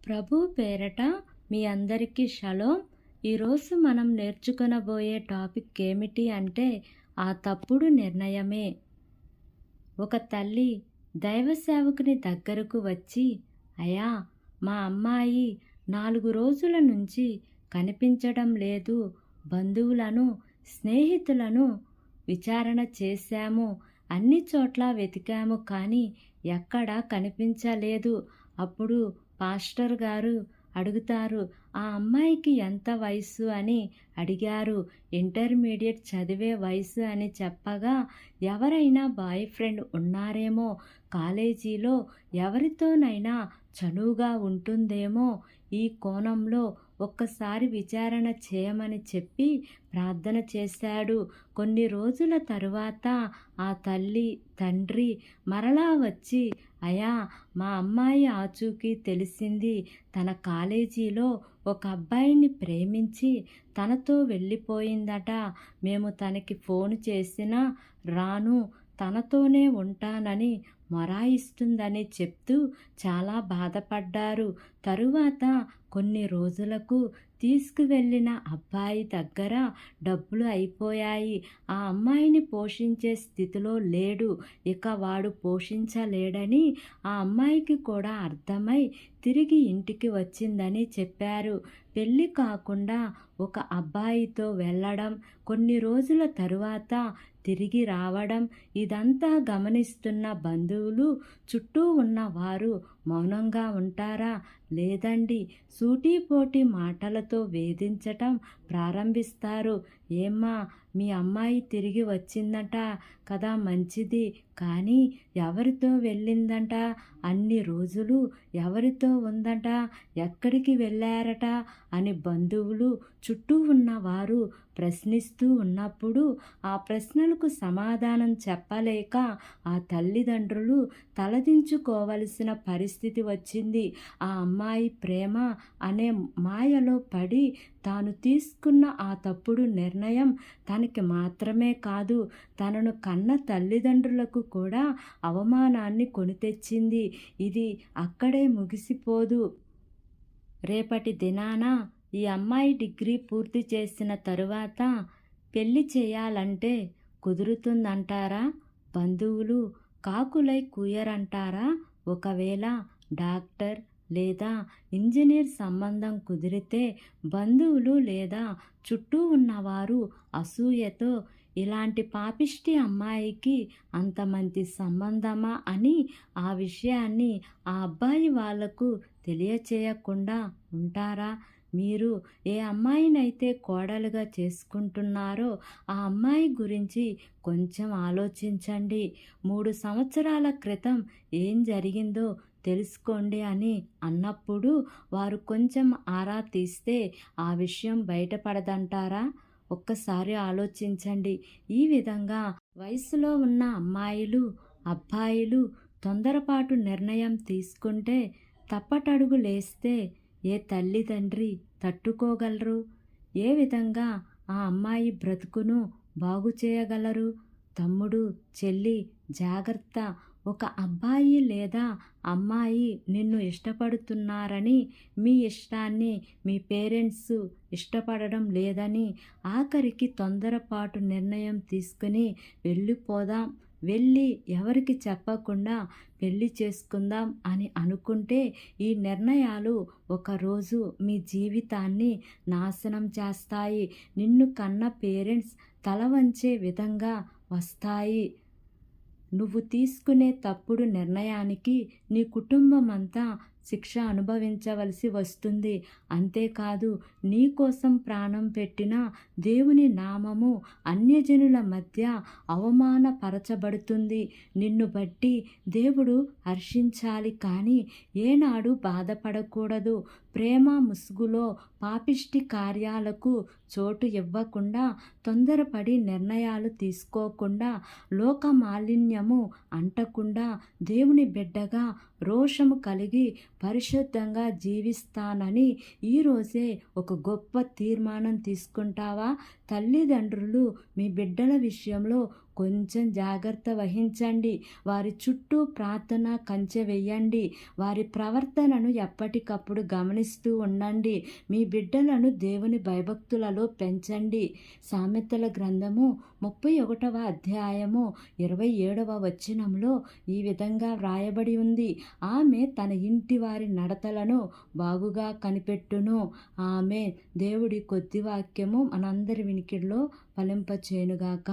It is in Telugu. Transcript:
ప్రభు పేరట మీ అందరికీ షలోం. ఈరోజు మనం నేర్చుకొనబోయే టాపిక్ ఏమిటి అంటే ఆ తప్పుడు నిర్ణయమే. ఒక తల్లి దైవ సేవకుని దగ్గరకు వచ్చి, అయ్యా, మా అమ్మాయి 4 రోజుల నుంచి కనిపించడం లేదు. బంధువులను, స్నేహితులను విచారణ చేశాము. అన్ని చోట్ల వెతికాము కానీ ఎక్కడా కనిపించలేదు. అప్పుడు పాస్టర్ గారు అడుగుతారు, ఆ అమ్మాయికి ఎంత వయసు అని అడిగారు. ఇంటర్మీడియట్ చదివే వయసు అని చెప్పగా, ఎవరైనా బాయ్ ఫ్రెండ్ ఉన్నారేమో, కాలేజీలో ఎవరితోనైనా చనువుగా ఉంటుందేమో, ఈ కోణంలో ఒక్కసారి విచారణ చేయమని చెప్పి ప్రార్థన చేశాడు. కొన్ని రోజుల తరువాత ఆ తల్లి, తండ్రి మరలా వచ్చి, అయ్యా, మా అమ్మాయి ఆచూకీ తెలిసింది. తన కాలేజీలో ఒక అబ్బాయిని ప్రేమించి తనతో వెళ్ళిపోయిందట. మేము తనకి ఫోన్ చేసినా రాను, తనతోనే ఉంటానని మొరాయిస్తుందని చెప్తూ చాలా బాధపడ్డారు. తరువాత కొన్ని రోజులకు తీసుకువెళ్ళిన అబ్బాయి దగ్గర డబ్బులు అయిపోయాయి. ఆ అమ్మాయిని పోషించే స్థితిలో లేడు. ఇక వాడు పోషించలేడని ఆ అమ్మాయికి కూడా అర్థమై తిరిగి ఇంటికి వచ్చిందని చెప్పారు. పెళ్ళి కాకుండా ఒక అబ్బాయితో వెళ్ళడం, కొన్ని రోజుల తరువాత తిరిగి రావడం, ఇదంతా గమనిస్తున్న బంధువులు, చుట్టూ ఉన్న వారు మౌనంగా ఉంటారా? లేదండి, సూటిపోటి మాటలతో వేధించటం ప్రారంభిస్తారు. ఏమ్మా, మీ అమ్మాయి తిరిగి వచ్చిందట కదా, మంచిది. కానీ ఎవరితో వెళ్ళిందంట? అన్ని రోజులు ఎవరితో ఉందట? ఎక్కడికి వెళ్ళారట? అని బంధువులు, చుట్టూ ఉన్నవారు ప్రశ్నిస్తూ ఉన్నప్పుడు ఆ ప్రశ్నలకు సమాధానం చెప్పలేక ఆ తల్లిదండ్రులు తలదించుకోవలసిన పరిస్థితి వచ్చింది. ఆ అమ్మాయి ప్రేమ అనే మాయలో పడి తాను తీసుకున్న ఆ తప్పుడు నిర్ణయం తనకి మాత్రమే కాదు, తనను కన్న తల్లిదండ్రులకు కూడా అవమానాన్ని కొని తెచ్చింది. ఇది అక్కడే ముగిసిపోదు. రేపటి దినాన ఈ అమ్మాయి డిగ్రీ పూర్తి చేసిన తరువాత పెళ్లి చేయాలంటే కుదురుతుందంటారా? బంధువులు కాకులై కూయరంటారా? ఒకవేళ డాక్టర్ లేదా ఇంజనీర్ సంబంధం కుదిరితే బంధువులు లేదా చుట్టూ ఉన్నవారు అసూయతో, ఇలాంటి పాపిష్టి అమ్మాయికి అంత మంచి సంబంధమా అని ఆ విషయాన్ని ఆ అబ్బాయి వాళ్లకు తెలియచేయకుండా ఉంటారా? మీరు ఏ అమ్మాయినైతే కోడలుగా చేసుకుంటున్నారో ఆ అమ్మాయి గురించి కొంచెం ఆలోచించండి. 3 సంవత్సరాల క్రితం ఏం జరిగిందో తెలుసుకోండి అని అన్నప్పుడు వారు కొంచెం ఆరా తీస్తే ఆ విషయం బయటపడదంటారా? ఒక్కసారి ఆలోచించండి. ఈ విధంగా వయసులో ఉన్న అమ్మాయిలు, అబ్బాయిలు తొందరపాటు నిర్ణయం తీసుకుంటే, తప్పటడుగు లేస్తే ఏ తల్లిదండ్రి తట్టుకోగలరు? ఏ విధంగా ఆ అమ్మాయి బ్రతుకును బాగు చేయగలరు? తమ్ముడు, చెల్లి, జాగ్రత్త. ఒక అబ్బాయి లేదా అమ్మాయి నిన్ను ఇష్టపడుతున్నారని, మీ ఇష్టాన్ని మీ పేరెంట్స్ ఇష్టపడడం లేదని, ఆఖరికి తొందరపాటు నిర్ణయం తీసుకుని వెళ్ళిపోదాం, వెళ్ళి ఎవరికి చెప్పకుండా పెళ్లి చేసుకుందాం అని అనుకుంటే ఈ నిర్ణయాలు ఒకరోజు మీ జీవితాన్ని నాశనం చేస్తాయి. నిన్ను కన్న పేరెంట్స్ తల వంచే విధంగా వస్తాయి. నువ్వు తీసుకునే తప్పుడు నిర్ణయానికి నీ కుటుంబం అంతా శిక్ష అనుభవించవలసి వస్తుంది. అంతేకాదు, నీ కోసం ప్రాణం పెట్టిన దేవుని నామము అన్యజనుల మధ్య అవమానపరచబడుతుంది. నిన్ను బట్టి దేవుడు హర్షించాలి కానీ ఏనాడు బాధపడకూడదు. ప్రేమ ముసుగులో పాపిష్టి కార్యాలకు చోటు ఇవ్వకుండా, తొందరపడి నిర్ణయాలు తీసుకోకుండా, లోక మాలిన్యము అంటకుండా, దేవుని బిడ్డగా రోషము కలిగి పరిశుద్ధంగా జీవిస్తానని ఈరోజే ఒక గొప్ప తీర్మానం తీసుకుంటావా? తల్లిదండ్రులు మీ బిడ్డల విషయంలో కొంచెం జాగ్రత్త వహించండి. వారి చుట్టూ ప్రార్థన కంచె వెయ్యండి. వారి ప్రవర్తనను ఎప్పటికప్పుడు గమనిస్తూ ఉండండి. మీ బిడ్డలను దేవుని భయభక్తులలో పెంచండి. సామెతల గ్రంథము 31వ అధ్యాయము 27వ వచనంలో ఈ విధంగా వ్రాయబడి ఉంది. ఆమె తన ఇంటి వారి నడతలను బాగుగా కనిపెట్టును. ఆమె దేవుడి కొద్ది వాక్యము మనందరి వినికిడిలో ఫలింపచేయునుగాక.